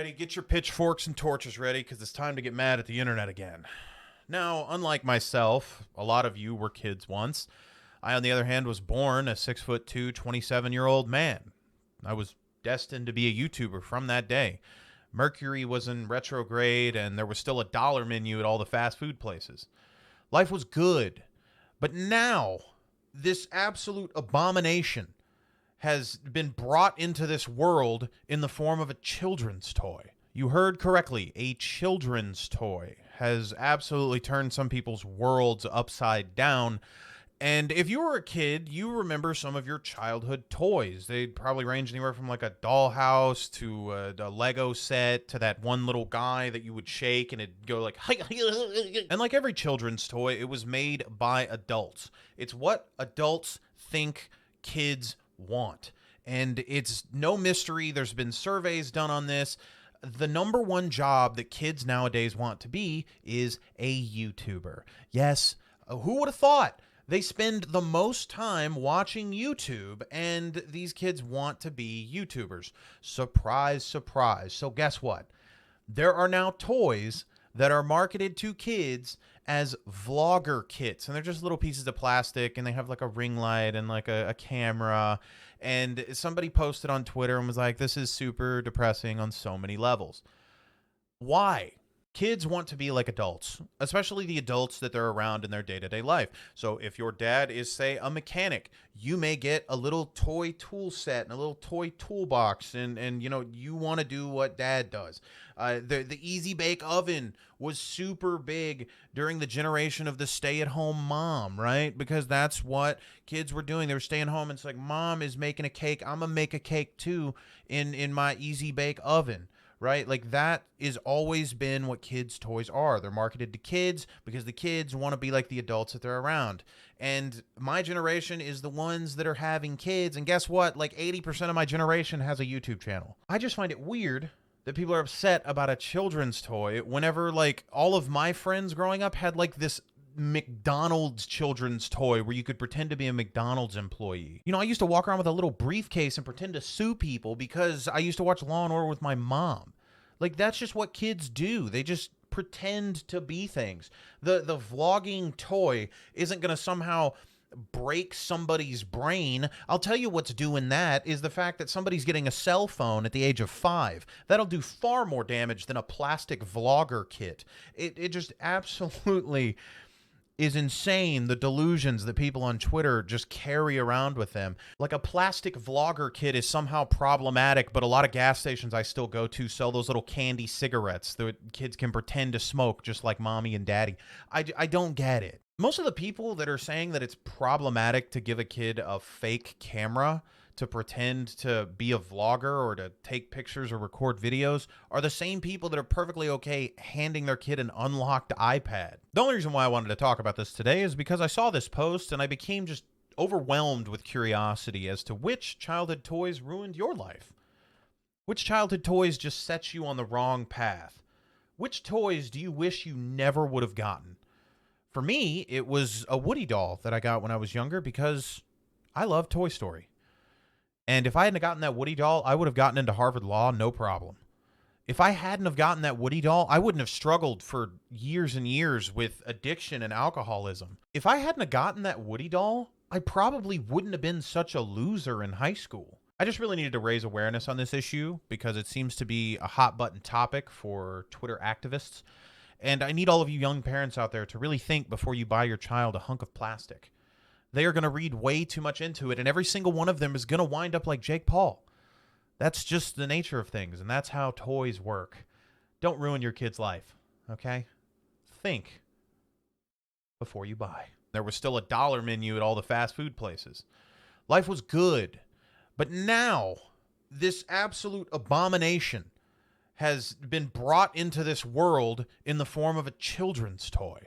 Alrighty, get your pitchforks and torches ready because it's time to get mad at the internet again. Now, unlike myself, a lot of you were kids once. I, on the other hand, was born a 6'2", 27-year-old man. I was destined to be a YouTuber from that day. Mercury was in retrograde, and there was still a dollar menu at all the fast food places. Life was good. But now, this absolute abomination has been brought into this world in the form of a children's toy. You heard correctly, a children's toy has absolutely turned some people's worlds upside down. And if you were a kid, you remember some of your childhood toys. They'd probably range anywhere from like a dollhouse to a Lego set to that one little guy that you would shake and it'd go like, and like every children's toy, it was made by adults. It's what adults think kids want. And it's no mystery. There's been surveys done on this. The number one job that kids nowadays want to be is a YouTuber. Yes, who would have thought? They spend the most time watching YouTube, and these kids want to be YouTubers. Surprise, surprise. So guess what? There are now toys that are marketed to kids as vlogger kits, and they're just little pieces of plastic, and they have like a ring light and like a camera. And somebody posted on Twitter and was like, this is super depressing on so many levels. Why? Kids want to be like adults, especially the adults that they're around in their day-to-day life. So if your dad is, say, a mechanic, you may get a little toy tool set and a little toy toolbox, and you know, you want to do what dad does. The Easy Bake Oven was super big during the generation of the stay-at-home mom, right? Because that's what kids were doing. They were staying home, and it's like, mom is making a cake. I'm going to make a cake too in my Easy Bake Oven. Right? Like that is always been what kids' toys are. They're marketed to kids because the kids want to be like the adults that they're around. And my generation is the ones that are having kids. And guess what? Like 80% of my generation has a YouTube channel. I just find it weird that people are upset about a children's toy whenever like all of my friends growing up had like this McDonald's children's toy where you could pretend to be a McDonald's employee. You know, I used to walk around with a little briefcase and pretend to sue people because I used to watch Law and Order with my mom. Like, that's just what kids do. They just pretend to be things. The vlogging toy isn't going to somehow break somebody's brain. I'll tell you what's doing that is the fact that somebody's getting a cell phone at the age of 5. That'll do far more damage than a plastic vlogger kit. It just absolutely is insane, the delusions that people on Twitter just carry around with them. Like a plastic vlogger kit is somehow problematic, but a lot of gas stations I still go to sell those little candy cigarettes that kids can pretend to smoke just like mommy and daddy. I don't get it. Most of the people that are saying that it's problematic to give a kid a fake camera to pretend to be a vlogger or to take pictures or record videos are the same people that are perfectly okay handing their kid an unlocked iPad. The only reason why I wanted to talk about this today is because I saw this post and I became just overwhelmed with curiosity as to which childhood toys ruined your life. Which childhood toys just set you on the wrong path? Which toys do you wish you never would have gotten? For me, it was a Woody doll that I got when I was younger because I love Toy Story. And if I hadn't gotten that Woody doll, I would have gotten into Harvard Law, no problem. If I hadn't have gotten that Woody doll, I wouldn't have struggled for years and years with addiction and alcoholism. If I hadn't have gotten that Woody doll, I probably wouldn't have been such a loser in high school. I just really needed to raise awareness on this issue because it seems to be a hot button topic for Twitter activists. And I need all of you young parents out there to really think before you buy your child a hunk of plastic. They are going to read way too much into it, and every single one of them is going to wind up like Jake Paul. That's just the nature of things, and that's how toys work. Don't ruin your kid's life, okay? Think before you buy. There was still a dollar menu at all the fast food places. Life was good, but now this absolute abomination has been brought into this world in the form of a children's toy.